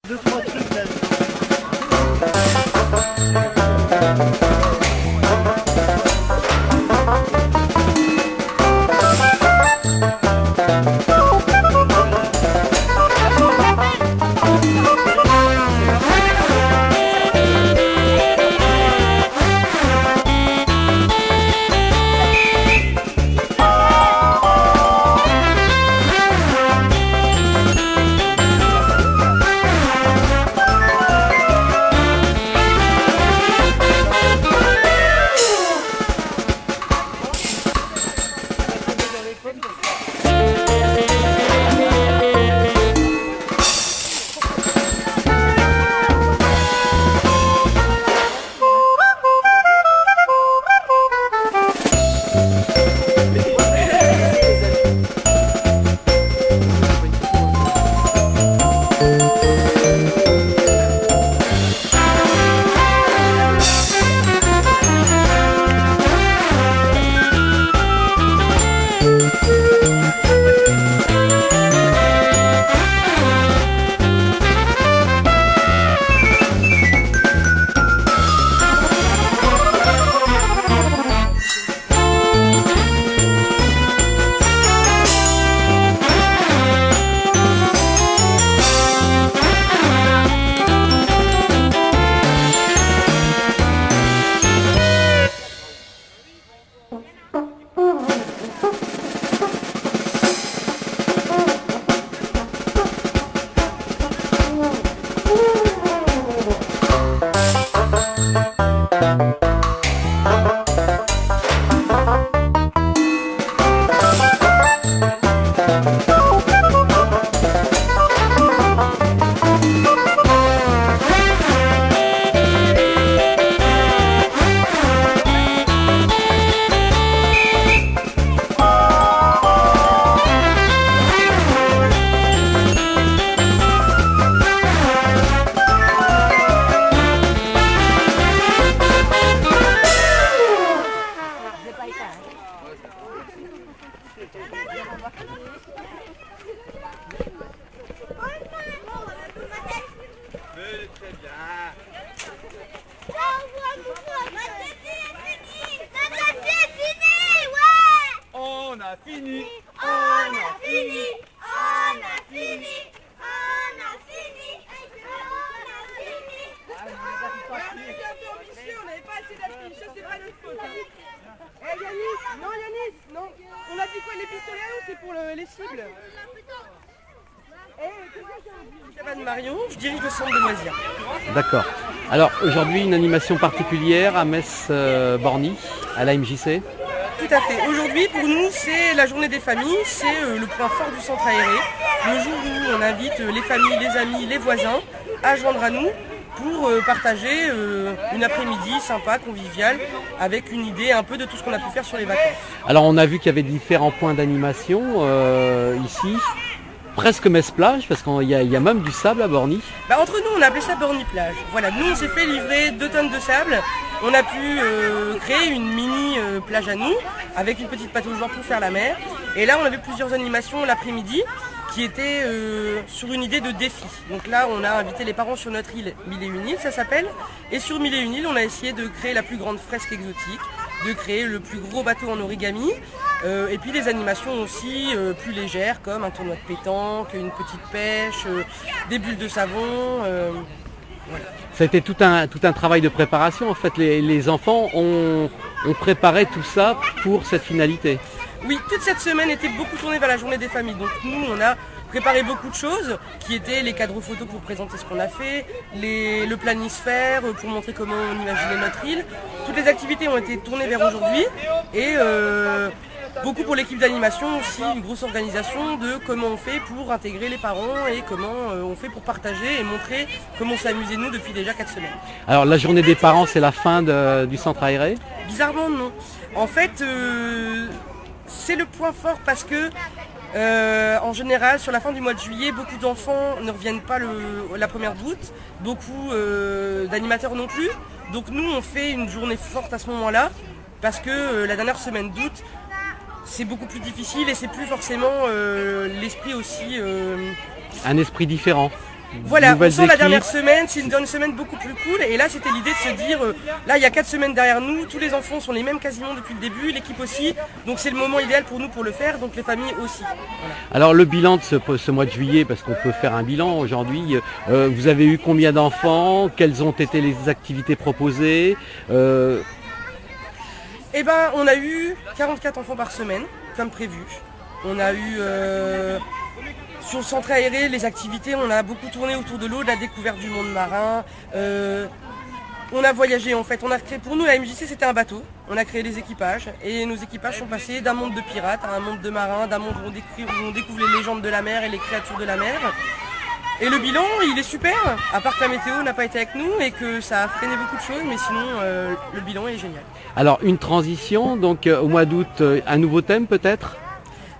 deux, trois trucs là. On a fini, on a fini, on a fini, on a fini, on n'avait pas assez d'affiches, c'est pas notre faute. Eh Yanis, non, on a dit quoi, les pistolets ou c'est pour les cibles? Cabane Marion, je dirige le centre de loisirs. D'accord. Alors aujourd'hui une animation particulière à Metz-Borny, à la MJC. Tout à fait. Aujourd'hui pour nous c'est la journée des familles, c'est le point fort du centre aéré. Le jour où on invite les familles, les amis, les voisins à joindre à nous pour partager une après-midi sympa, conviviale, avec une idée un peu de tout ce qu'on a pu faire sur les vacances. Alors on a vu qu'il y avait différents points d'animation ici. Presque Metz-Plage, parce qu'il y a même du sable à Borny. Entre nous, on a appelé ça Borny-Plage. Voilà, nous, on s'est fait livrer 2 tonnes de sable. On a pu créer une mini plage à nous, avec une petite pataugeoire pour faire la mer. Et là, on avait plusieurs animations l'après-midi, qui étaient sur une idée de défi. Donc là, on a invité les parents sur notre île, 1001 îles, ça s'appelle. Et sur 1001 îles, on a essayé de créer la plus grande fresque exotique, de créer le plus gros bateau en origami. Et puis des animations aussi plus légères comme un tournoi de pétanque, une petite pêche, des bulles de savon. Voilà. Ça a été tout un travail de préparation en fait. Les enfants ont préparé tout ça pour cette finalité. Oui, toute cette semaine était beaucoup tournée vers la journée des familles. Donc nous, on a préparé beaucoup de choses qui étaient les cadres photos pour présenter ce qu'on a fait, le planisphère pour montrer comment on imaginait notre île. Toutes les activités ont été tournées vers aujourd'hui et beaucoup pour l'équipe d'animation aussi, une grosse organisation de comment on fait pour intégrer les parents et comment on fait pour partager et montrer comment on s'est amusé nous depuis déjà 4 semaines. Alors la journée des parents, c'est la fin du centre aéré? Bizarrement non. En fait, c'est le point fort parce que en général, sur la fin du mois de juillet, beaucoup d'enfants ne reviennent pas la première août, beaucoup d'animateurs non plus. Donc nous, on fait une journée forte à ce moment-là parce que la dernière semaine d'août, c'est beaucoup plus difficile et c'est plus forcément l'esprit aussi... Un esprit différent. Voilà, on nouvelles sent la équipes. dernière semaine, c'est une semaine beaucoup plus cool. Et là, c'était l'idée de se dire, là, il y a 4 semaines derrière nous, tous les enfants sont les mêmes quasiment depuis le début, l'équipe aussi. Donc c'est le moment idéal pour nous pour le faire, donc les familles aussi. Voilà. Alors le bilan de ce mois de juillet, parce qu'on peut faire un bilan aujourd'hui, vous avez eu combien d'enfants? Quelles ont été les activités proposées? Eh ben, on a eu 44 enfants par semaine, comme prévu. On a eu, sur le centre aéré, les activités, on a beaucoup tourné autour de l'eau, de la découverte du monde marin. On a voyagé en fait. On a créé, pour nous, la MJC, c'était un bateau. On a créé des équipages et nos équipages sont passés d'un monde de pirates à un monde de marins, d'un monde où on découvre les légendes de la mer et les créatures de la mer. Et le bilan, il est super, à part que la météo n'a pas été avec nous et que ça a freiné beaucoup de choses, mais sinon, le bilan est génial. Alors une transition, donc au mois d'août, un nouveau thème peut-être?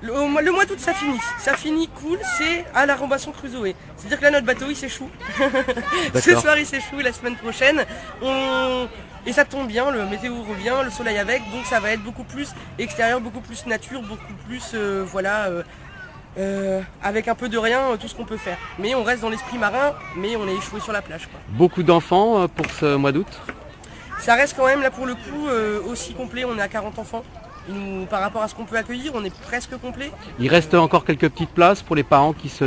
Le mois d'août, ça finit cool, c'est à la Robinson Crusoe. C'est-à-dire que là, notre bateau, il s'échoue. Ce soir, il s'échoue, la semaine prochaine. Et ça tombe bien, le météo revient, le soleil avec, donc ça va être beaucoup plus extérieur, beaucoup plus nature, beaucoup plus, avec un peu de rien, tout ce qu'on peut faire. Mais on reste dans l'esprit marin, mais on est échoué sur la plage, quoi. Beaucoup d'enfants pour ce mois d'août? Ça reste quand même, là pour le coup, aussi complet, on est à 40 enfants. Par rapport à ce qu'on peut accueillir, on est presque complet. Il reste encore quelques petites places pour les parents qui se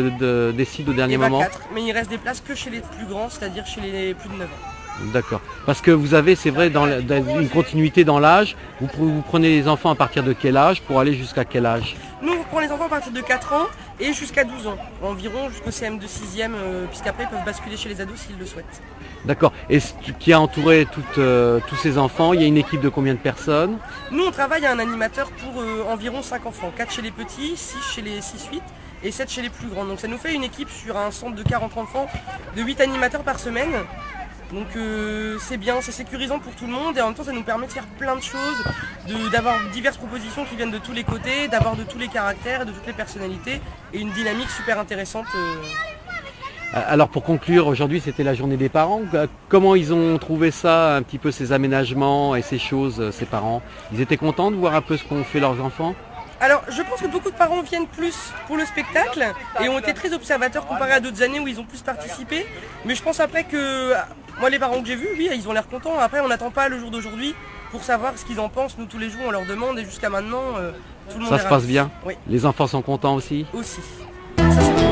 décident au dernier moment? 4, mais il reste des places que chez les plus grands, c'est-à-dire chez les plus de 9 ans. D'accord. Parce que vous avez, c'est vrai, dans une continuité dans l'âge, vous prenez les enfants à partir de quel âge pour aller jusqu'à quel âge? Nous, on prend les enfants à partir de 4 ans et jusqu'à 12 ans, environ jusqu'au CM2 6e, puisqu'après ils peuvent basculer chez les ados s'ils le souhaitent. D'accord. Et qui a entouré tous ces enfants? Il y a une équipe de combien de personnes? Nous, on travaille à un animateur pour environ 5 enfants, 4 chez les petits, 6 chez les 6-8 et 7 chez les plus grands. Donc ça nous fait une équipe sur un centre de 40 enfants, de 8 animateurs par semaine. Donc c'est bien, c'est sécurisant pour tout le monde et en même temps ça nous permet de faire plein de choses, d'avoir diverses propositions qui viennent de tous les côtés, d'avoir de tous les caractères, de toutes les personnalités et une dynamique super intéressante. Alors pour conclure, aujourd'hui c'était la journée des parents. Comment ils ont trouvé ça, un petit peu ces aménagements et ces choses, ces parents? Ils étaient contents de voir un peu ce qu'ont fait leurs enfants? Alors je pense que beaucoup de parents viennent plus pour le spectacle et ont été très observateurs comparé à d'autres années où ils ont plus participé. Mais je pense après que, moi les parents que j'ai vus, oui, ils ont l'air contents. Après on n'attend pas le jour d'aujourd'hui pour savoir ce qu'ils en pensent. Nous tous les jours on leur demande et jusqu'à maintenant tout le monde Ça est se ravi. passe bien? Oui. Les enfants sont contents aussi? Aussi. Ça, c'est bien.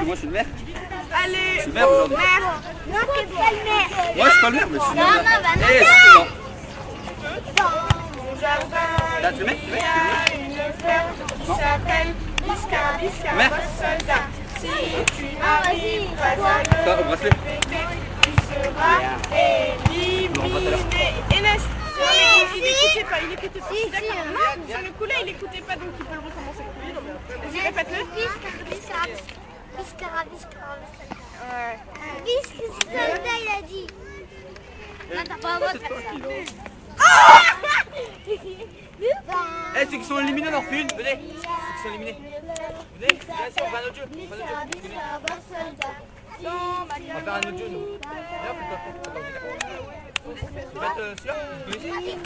Moi, je suis le maire. Allez, Je suis le maire aujourd'hui. Non, t'es pas le maire. Moi, je suis pas le maire, mais je suis le Non, maire. non, bah non. Eh, justement. Dans mon jardin, Là, tu le mets? il y a une ferme qui s'appelle Bisca, Bisca, Merde. soldat. Si tu n'arrives pas à Ça, au bracelet. le fêter, tu seras éliminé. Enes, il écoutait pas, il écoutait pas. D'accord. Sur le coup là, il écoutait pas, donc il peut le recommencer. Vas-y, répète-le. Bisca, Bisca, soldat, il a dit. C'est toi qui l'as. Eh, ceux qui sont éliminés, on en refait une. Venez. Ceux qui sont éliminés. Venez, viens, on va faire un autre jeu. On va faire un autre jeu. Venez. On va faire un autre jeu, nous. Viens, fais-toi. Tu vas mettre celui-là? Celui-ci?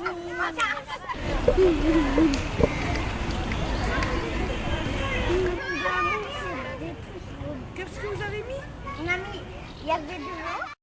Qu'est-ce que vous avez mis? On a mis, il y avait devant.